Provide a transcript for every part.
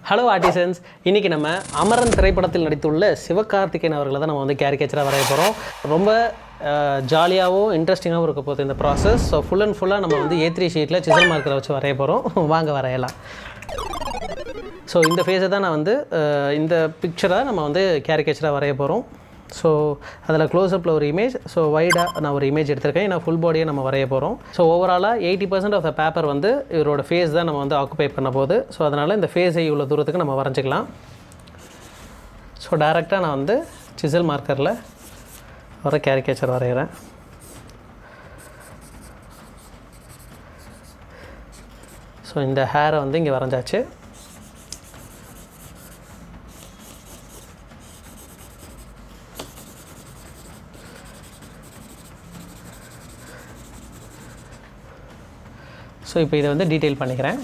Hello artisans, இன்றைக்கி நம்ம அமரன் திரைப்படத்தில் நடித்துள்ள சிவகார்த்திகேயன் அவர்களை தான் நம்ம வந்து கேரிகேச்சராக வரைய போகிறோம். ரொம்ப ஜாலியாகவும் இன்ட்ரெஸ்டிங்காகவும் இருக்க போகுது இந்த ப்ராசஸ். ஸோ ஃபுல் அண்ட் ஃபுல்லாக நம்ம வந்து A3 ஷீட்டில் சிசல் மார்க்கரை வச்சு வரைய போகிறோம். வாங்க வரையலாம். ஸோ இந்த ஃபேஸை தான் நான் வந்து இந்த பிக்சரை நம்ம வந்து கேரிகேச்சராக வரைய போகிறோம். ஸோ அதில் க்ளோஸ்அப்பில் ஒரு இமேஜ், ஸோ வைடாக நான் ஒரு இமேஜ் எடுத்திருக்கேன். ஏன்னா ஃபுல் பாடியை நம்ம வரைய போகிறோம். ஸோ ஓவராலாக 80% ஆஃப் த பேப்பர் வந்து இவரோட ஃபேஸ் தான் நம்ம வந்து ஆக்குபை பண்ண போகுது. ஸோ அதனால் இந்த ஃபேஸை இவ்வளோ தூரத்துக்கு நம்ம வரைஞ்சிக்கலாம். ஸோ டைரெக்டாக நான் வந்து சிசல் மார்க்கரில் வர கேரிகேச்சர் வரைகிறேன். ஸோ இந்த ஹேரை வந்து இங்கே வரைஞ்சாச்சு. ஸோ இப்போ இதை வந்து டீட்டெயில் பண்ணிக்கிறேன்.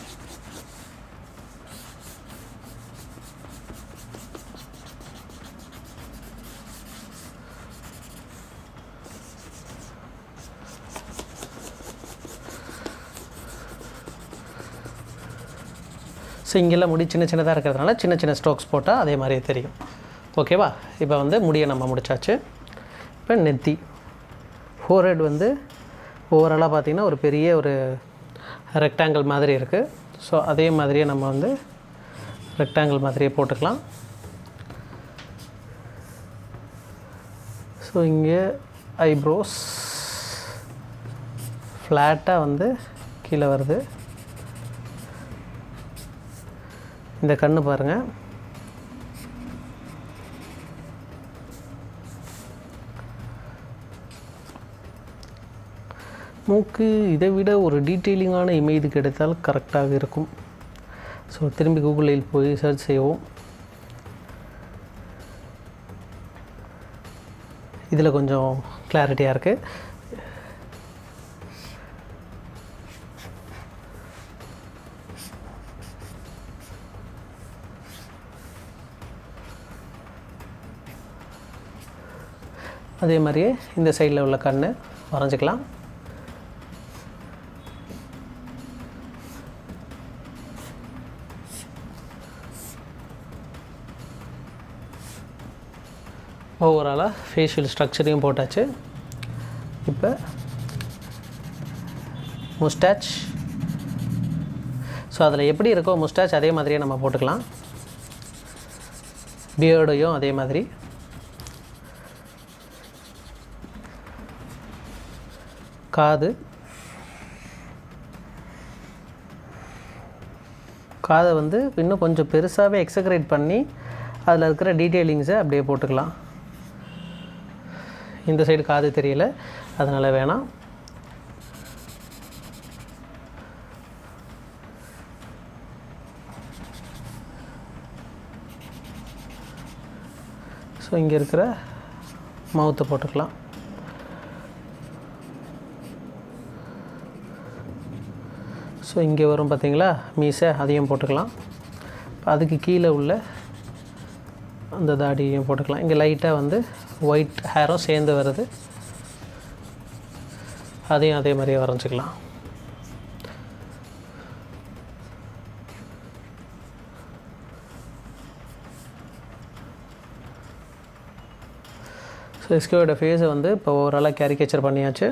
ஸோ இங்கெல்லாம் முடி சின்ன சின்னதாக இருக்கிறதுனால சின்ன சின்ன ஸ்ட்ரோக்ஸ் போட்டால் அதே மாதிரியே தெரியும். ஓகேவா? இப்போ வந்து முடியை நம்ம முடிச்சாச்சு. இப்போ நெத்தி, ஃபோர்ஹெட் வந்து ஓவராலாக பார்த்திங்கன்னா ஒரு பெரிய ஒரு ரெக்டாங்கிள் மாதிரி இருக்குது. ஸோ அதே மாதிரியே நம்ம வந்து ரெக்டாங்கிள் மாதிரியே போட்டுக்கலாம். ஸோ இங்கே ஐப்ரோஸ் ஃப்ளாட்டாக வந்து கீழே வருது. இந்த கண்ணு பாருங்கள், மூக்கு இதை விட ஒரு டீட்டெயிலிங்கான இமேஜுக்கு எடுத்தால் கரெக்டாக இருக்கும். ஸோ திரும்பி கூகுளில் போய் சர்ச் செய்வோம். இதில் கொஞ்சம் கிளாரிட்டியாக இருக்குது. அதே மாதிரியே இந்த சைடில் உள்ள கண் வரைஞ்சிக்கலாம். ஓவராலாக ஃபேஷியல் ஸ்ட்ரக்சரையும் போட்டாச்சு. இப்போ முஸ்டாச், ஸோ அதில் எப்படி இருக்கோ முஸ்டாச் அதே மாதிரியே நம்ம போட்டுக்கலாம். பியர்டையும் அதே மாதிரி. காதை வந்து இன்னும் கொஞ்சம் பெருசாகவே எக்ஸக்ரேட் பண்ணி அதில் இருக்கிற டீட்டெயிலிங்ஸை அப்படியே போட்டுக்கலாம். இந்த சைடு காது தெரியல, அதனால் வேணாம். ஸோ இங்கே இருக்கிற மவுத்தை போட்டுக்கலாம். ஸோ இங்கே வரும் பார்த்தீங்களா மீசை, அதையும் போட்டுக்கலாம். அதுக்கு கீழே உள்ள அந்த தாடியையும் போட்டுக்கலாம். இங்கே லைட்டாக வந்து ஒயிட் ஹேரும் சேர்ந்து வருது, அதையும் அதே மாதிரியே வரைஞ்சிக்கலாம். ஸோ எஸ்கேவோட ஃபேஸை வந்து இப்போ ஓவராலாக கேரிகேச்சர் பண்ணியாச்சு.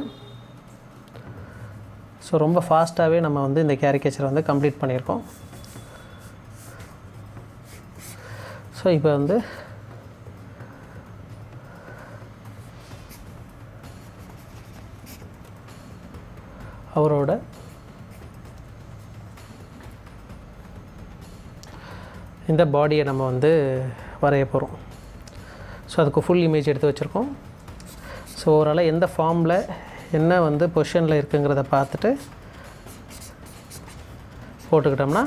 ஸோ ரொம்ப ஃபாஸ்ட்டாகவே நம்ம வந்து இந்த கேரிகேச்சரை வந்து கம்ப்ளீட் பண்ணியிருக்கோம். ஸோ இப்போ வந்து அவரோட இந்த பாடியை நம்ம வந்து வரைய போகிறோம். ஸோ அதுக்கு ஃபுல் இமேஜ் எடுத்து வச்சுருக்கோம். ஸோ ஓவராலாக எந்த ஃபார்மில் என்ன வந்து பொசிஷனில் இருக்குங்கிறத பார்த்துட்டு போட்டுக்கிட்டோம்னா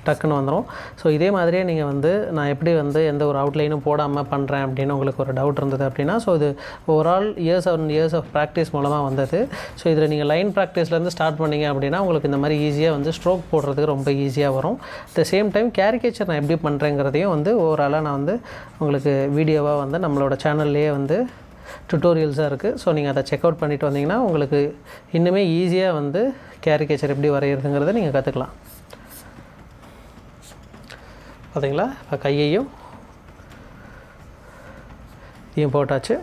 டக்குன்னு வந்துடும். ஸோ இதே மாதிரியே நீங்கள் வந்து நான் எப்படி வந்து எந்த ஒரு அவுட்லைனும் போடாமல் பண்ணுறேன் அப்படின்னு உங்களுக்கு ஒரு டவுட் இருந்தது அப்படின்னா, ஸோ இது ஓவரால் இயர்ஸ் ஆஃப் ப்ராக்டிஸ் மூலமாக வந்தது. ஸோ இதில் நீங்கள் லைன் ப்ராக்டிஸ்லேருந்து ஸ்டார்ட் பண்ணிங்க அப்படின்னா உங்களுக்கு இந்த மாதிரி ஈஸியாக வந்து ஸ்ட்ரோக் போடுறதுக்கு ரொம்ப ஈஸியாக வரும். At the same time caricature நான் எப்படி பண்ணுறேங்கிறதையும் வந்து ஓவராலாக நான் வந்து உங்களுக்கு வீடியோவாக வந்து நம்மளோட சேனல்லையே வந்து டுட்டோரியல்ஸாக இருக்குது. ஸோ நீங்கள் அதை செக் அவுட் பண்ணிவிட்டு வந்தீங்கன்னா உங்களுக்கு இன்னுமே ஈஸியாக வந்து கேரிகேச்சர் எப்படி வரைகிறதுங்கிறத நீங்கள் கற்றுக்கலாம். பார்த்தீங்களா? இப்போ கையையும் இதையும் போட்டாச்சு.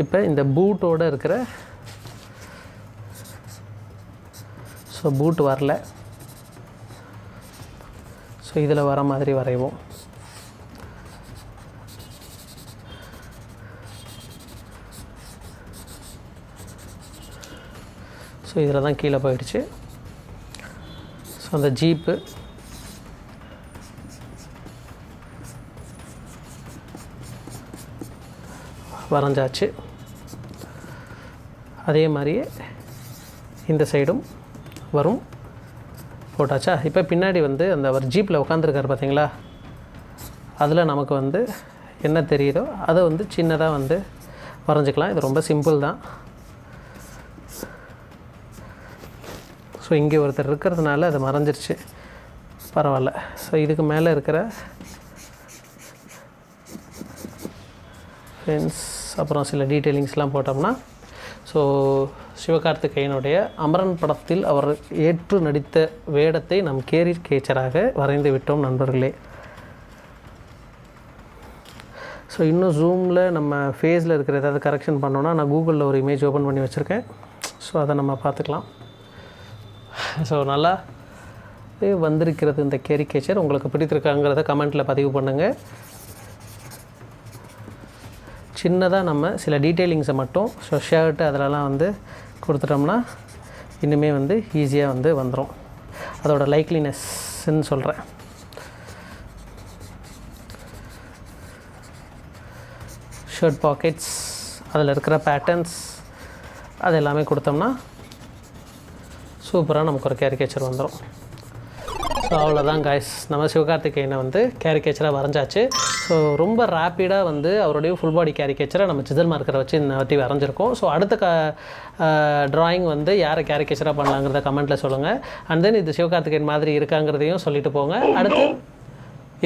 இப்போ இந்த பூட்டோடு இருக்கிற ஸோ பூட் வரல, ஸோ இதில் வர மாதிரி வரைவோம். ஸோ இதில் தான் கீழே போயிடுச்சு. ஸோ அந்த ஜீப்பு வரைஞ்சாச்சு. அதே மாதிரியே இந்த சைடும் வரும், போட்டாச்சா? இப்போ பின்னாடி வந்து அந்த ஒரு ஜீப்பில் உட்காந்துருக்காரு பார்த்தீங்களா, அதில் நமக்கு வந்து என்ன தெரியுதோ அதை வந்து சின்னதாக வந்து வரைஞ்சிக்கலாம். இது ரொம்ப சிம்பிள் தான். ஸோ இங்கே ஒருத்தர் இருக்கிறதுனால அது மறைஞ்சிருச்சு, பரவாயில்ல. ஸோ இதுக்கு மேலே இருக்கிற ஃபென்ஸ் அப்புறம் சில டீட்டெயிலிங்ஸ்லாம் போட்டோம்னா, ஸோ சிவகார்த்திகேயனுடைய அமரன் படத்தில் அவர் ஏற்று நடித்த வேடத்தை நம் கேரிகேச்சராக வரைந்து விட்டோம் நண்பர்களே. ஸோ இன்னும் ஜூமில் நம்ம ஃபேஸில் இருக்கிற ஏதாவது கரெக்ஷன் பண்ணோன்னா நான் கூகுளில் ஒரு இமேஜ் ஓப்பன் பண்ணி வச்சுருக்கேன். ஸோ அதை நம்ம பார்த்துக்கலாம். ஸோ நல்லா வந்திருக்கிறது இந்த கேரிகேச்சர். உங்களுக்கு பிடித்திருக்காங்கிறத கமெண்ட்டில் பதிவு பண்ணுங்கள். சின்னதாக நம்ம சில டீட்டெயிலிங்ஸை மட்டும் ஸோ ஷர்ட்டு அதிலலாம் வந்து கொடுத்துட்டோம்னா இன்னுமே வந்து ஈஸியாக வந்து வந்துடும். அதோட லைக்லினஸ்ன்னு சொல்கிறேன். ஷர்ட் பாக்கெட்ஸ் அதில் இருக்கிற பேட்டர்ன்ஸ் அது எல்லாமே கொடுத்தோம்னா சூப்பராக நமக்கு ஒரு கேரிகேச்சர் வந்துடும். ஸோ அவ்வளோதான் காய்ஸ், நம்ம சிவகார்த்திகேயனை வந்து கேரிகேச்சராக வரைஞ்சாச்சு. ஸோ ரொம்ப ரேப்பிடாக வந்து அவருடைய ஃபுல் பாடி கேரிகேச்சரை நம்ம சிசல் மார்க்கரை வச்சு இந்த வாட்டி வரைஞ்சிருக்கோம். ஸோ அடுத்த ட்ராயிங் வந்து யாரை கேரிகேச்சராக பண்ணலாங்கிறத கமெண்ட்டில் சொல்லுங்கள். அண்ட் தென் இது சிவகார்த்திகேயன் மாதிரி இருக்காங்கிறதையும் சொல்லிட்டு போங்க. அடுத்து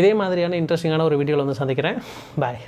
இதே மாதிரியான இன்ட்ரெஸ்டிங்கான ஒரு வீடியோவில் வந்து சந்திக்கிறேன். பாய்.